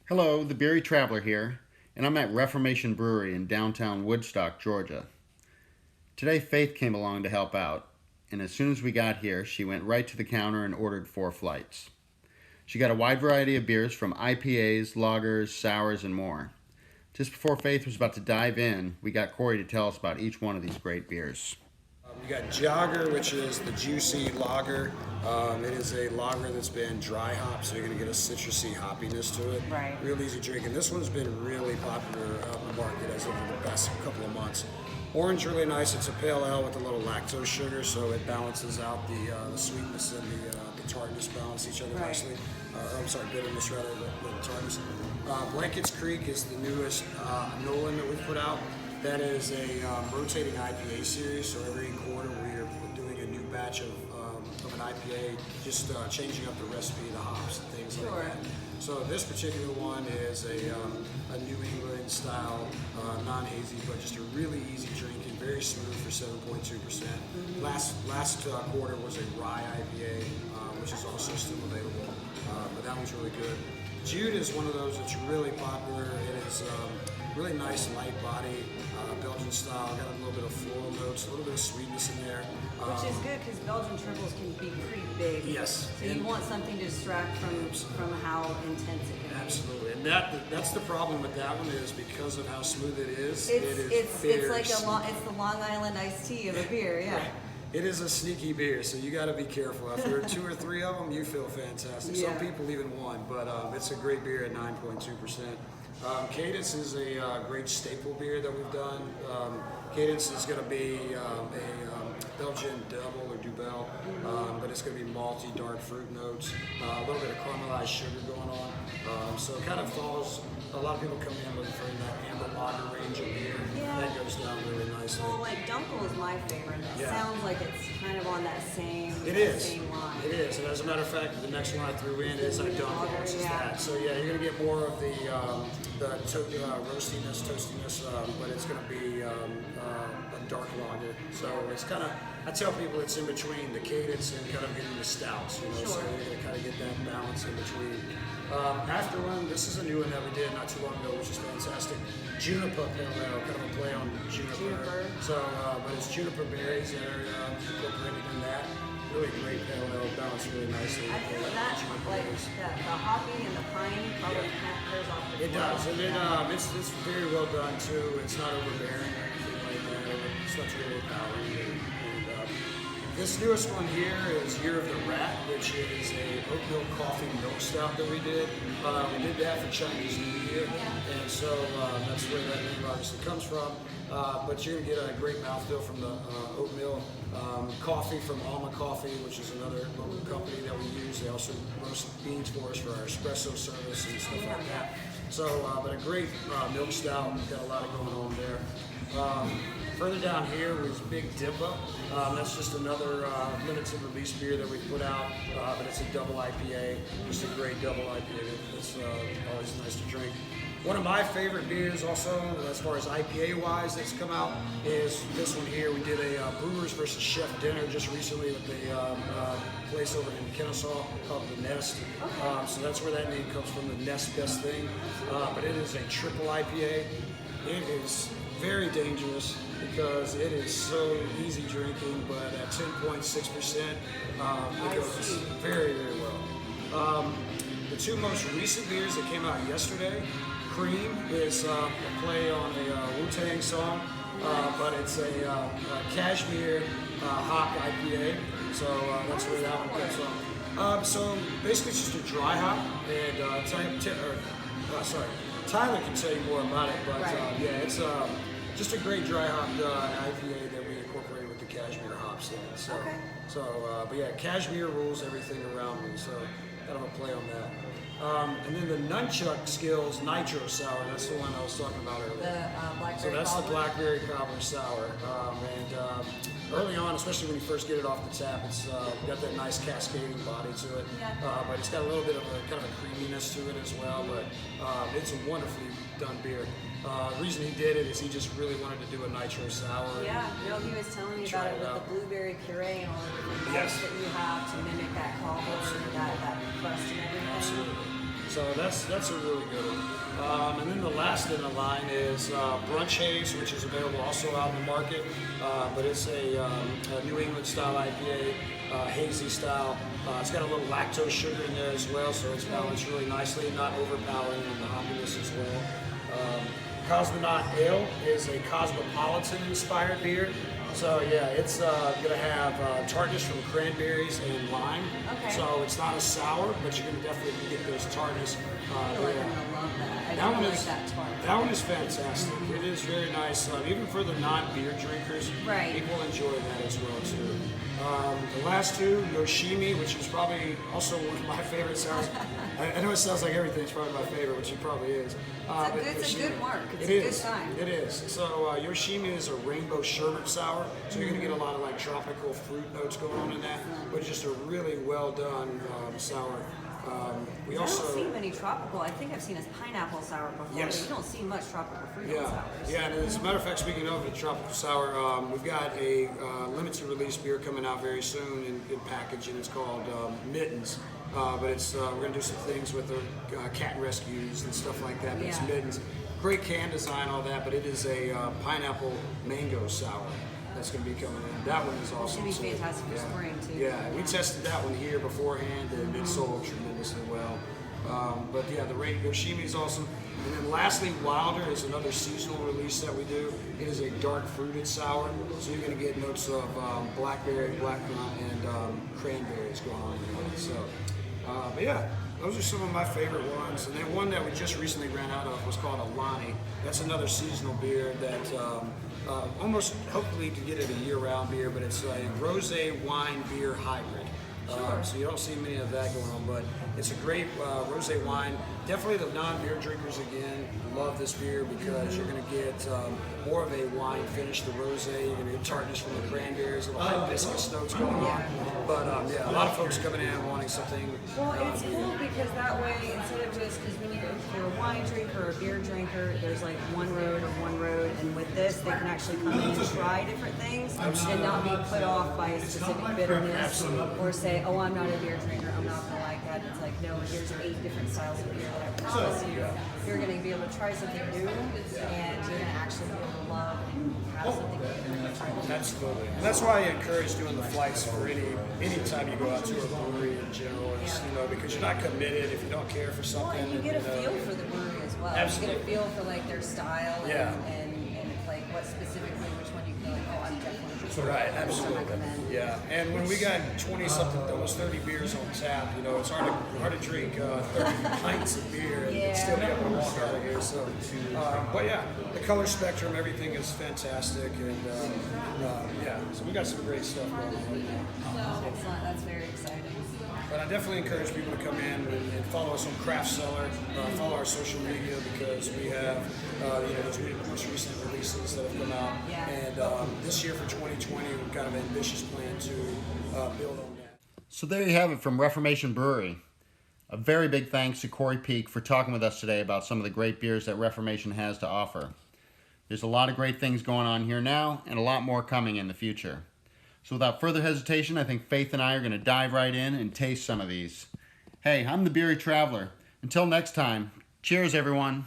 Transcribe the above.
Hello, the Beery Traveler here, and I'm at Reformation Brewery in downtown Woodstock, Georgia. Today, Faith came along to help out, and as soon as we got here, she went right to the counter and ordered 4 flights. She got a wide variety of beers from IPAs, lagers, sours, and more. Just before Faith was about to dive in, we got Corey to tell us about each one of these great beers. You got Jogger, which is the juicy lager. It is a lager that's been dry hopped, so you're going to get a citrusy hoppiness to it. Right. Real easy drinking. This one's been really popular out in the market as of the past couple of months. Orange, really nice. It's a pale ale with a little lactose sugar, so it balances out the sweetness and the tartness balance each other nicely. Bitterness rather than the tartness. Blankets Creek is the newest Nolan that we put out. That is a rotating IPA series, so every quarter we're doing a new batch of an IPA, just changing up the recipe, the hops, and things like that. So this particular one is a New England style, non-hazy, but just a really easy drink and very smooth for 7.2%. Last quarter was a rye IPA, which is also still available, but that one's really good. Jude is one of those that's really popular. It is really nice, light body, Belgian style. Got a little bit of floral notes, a little bit of sweetness in there. Which is good because Belgian triples can be pretty big. Yes. So you want something to distract from how intense it can be. Absolutely, and that's the problem with that one is because of how smooth it is. It's like it's the Long Island iced tea of a beer, yeah. Right. It is a sneaky beer, so you got to be careful. After 2 or 3 of them, you feel fantastic. Yeah. Some people even one, but it's a great beer at 9.2%. Cadence is a great staple beer that we've done. Cadence is going to be a Belgian double or Dubel, but it's going to be malty, dark fruit notes, a little bit of caramelized sugar going on. So it kind of falls. A lot of people come in looking for that amber lager range of beer. Yeah. That goes down really nicely. Well, like Dunkel is my favorite. It Yeah. sounds like it's kind of on that same same line. It is. And as a matter of fact, the next one I threw in is I don't know which is that. So yeah, you're gonna get more of the roastiness, toastiness, but it's gonna be a dark lager. So it's kind of, I tell people it's in between the cadence and kind of getting the stouts. You know, so you're gonna kind of get that balance in between. After one, this is a new one that we did not too long ago, which is fantastic. Juniper pale ale, kind of a play on juniper. So, but it's juniper berries that are incorporated in that. Really great pale ale, balanced really nicely. I feel that, like the hopping and the pine probably pairs off pretty It well. does, and it's very well done too. It's not overbearing or anything like that. It's not really overpowering. This newest one here is Year of the Rat, which is a oatmeal coffee milk stout that we did. We did that for Chinese New Year, and so that's where that name obviously comes from. But you're gonna get a great mouthfeel from the oatmeal. Coffee from Alma Coffee, which is another local company that we use. They also roast beans for us for our espresso service and stuff like that. So, but a great milk stout. We've got a lot of going on there. Further down here was Big Dipper. That's just another limited release beer that we put out, but it's a double IPA. Just a great double IPA. It's always nice to drink. One of my favorite beers also, as far as IPA wise that's come out, is this one here. We did a Brewers versus Chef dinner just recently with the place over in Kennesaw called The Nest. So that's where that name comes from, The Nest Best Thing. But it is a triple IPA. It is very dangerous because it is so easy drinking, but at 10.6%, it goes very, very well. The 2 most recent beers that came out yesterday, Cream is a play on a Wu-Tang song, but it's a Cashmere hop IPA, so that's where that one comes from. So basically it's just a dry hop, and Tyler can tell you more about it, but yeah, it's just a great dry hop IPA that we incorporated with the Cashmere hops in it. So, but yeah, Cashmere rules everything around me, so kind of a play on that. And then the Nunchuck Skills Nitro Sour, that's the one I was talking about earlier. The blackberry So that's cobbler. the blackberry cobbler sour. And early on, especially when you first get it off the tap, it's got that nice cascading body to it. But it's got a little bit of a kind of a creaminess to it as well. But it's a wonderfully done beer. The reason he did it is he just really wanted to do a nitro sour. Yeah, he was telling me about it with the blueberry puree and all the different notes that you have to mimic that cobbler, that crust and everything. Absolutely. So So that's a really good one. And then the last in the line is Brunch Haze, which is available also out in the market, but it's a New England style IPA, hazy style. It's got a little lactose sugar in there as well, so it's balanced really nicely, not overpowering in the hoppiness as well. Cosmonaut Ale is a cosmopolitan-inspired beer. So yeah, it's going to have tartness from cranberries and lime. Okay. So it's not a sour, but you're going to definitely get those tartness. I feel like I'm gonna love that. I That one really is like that tart. that one is fantastic. It is very nice, even for the non-beer drinkers. Right. People enjoy that as well too. The last two, Yoshimi, which is probably also one of my favorite sounds. I know it sounds like everything's probably my favorite, which it probably is. It's a good mark. It's It a good is. sign. It is. So Yoshimi is a rainbow sherbet sour, so you're gonna get a lot of like tropical fruit notes going on in that, but just a really well done sour. We I also don't see many tropical. I think I've seen a pineapple sour before, Yes. but you don't see much tropical fruit on Yeah, sours. yeah, and as a matter of fact, speaking of the tropical sour, we've got a limited release beer coming out very soon in package, and it's called Mittens. But it's we're gonna do some things with the cat rescues and stuff like that. But it's Yeah. Mittens, great can design, all that. But it is a pineapple mango sour that's gonna be coming in. That one is awesome. Should be too. fantastic for spring, too. Yeah, we tested that one here beforehand, and it sold tremendously well. But yeah, the Yoshimi is awesome. And then lastly, Wilder is another seasonal release that we do. It is a dark fruited sour, so you're going to get notes of blackberry, blackcurrant, and cranberries going on in it. So, but yeah, those are some of my favorite ones. And then one that we just recently ran out of was called Alani. That's another seasonal beer that almost hopefully to get it a year-round beer, but it's a rosé wine beer hybrid. So you don't see many of that going on, but it's a great rosé wine. Definitely the non-beer drinkers again love this beer because you're going to get more of a wine finish. The rosé, you're going to get tartness from the cranberries, little hibiscus notes going on. But yeah, a lot of folks coming in wanting something. Well, it's cool because that way, instead of just, because when if you're a wine drinker or a beer drinker, there's like one road, and with this, they can actually come in and try different things and not be put off by a specific bitterness or say, oh, I'm not a beer drinker, I'm not going to like that. It's like, no, here's 8 different styles of beer that I promise you, you're going to be able to try something new and you're going to actually be able to love and have something new. Absolutely. And that's why I encourage doing the flights for any time you go out to a brewery in general. Is, because you're not committed if you don't care for Well, something. and you get a feel for the brewery as well. Absolutely. You get a feel for like their style Yeah. and like what specifically, which one you can be like, oh, I'm definitely interested. Right, Which one I absolutely. recommend. Yeah, and when we got 20-something, almost 30 beers on tap, it's hard to drink 30 pints of beer and still be able to walk out of here. So, but yeah, the color spectrum, everything is fantastic, and yeah, so we got some great stuff going on right now. Excellent. That's very exciting. But I definitely encourage people to come in and follow us on Craft Cellar, follow our social media because we have those most recent releases that have come out. Yeah. And this year for 2020, we've got an ambitious plan to build on that. So there you have it from Reformation Brewery. A very big thanks to Corey Peak for talking with us today about some of the great beers that Reformation has to offer. There's a lot of great things going on here now and a lot more coming in the future. So without further hesitation, I think Faith and I are going to dive right in and taste some of these. Hey, I'm the Beery Traveler. Until next time, cheers everyone.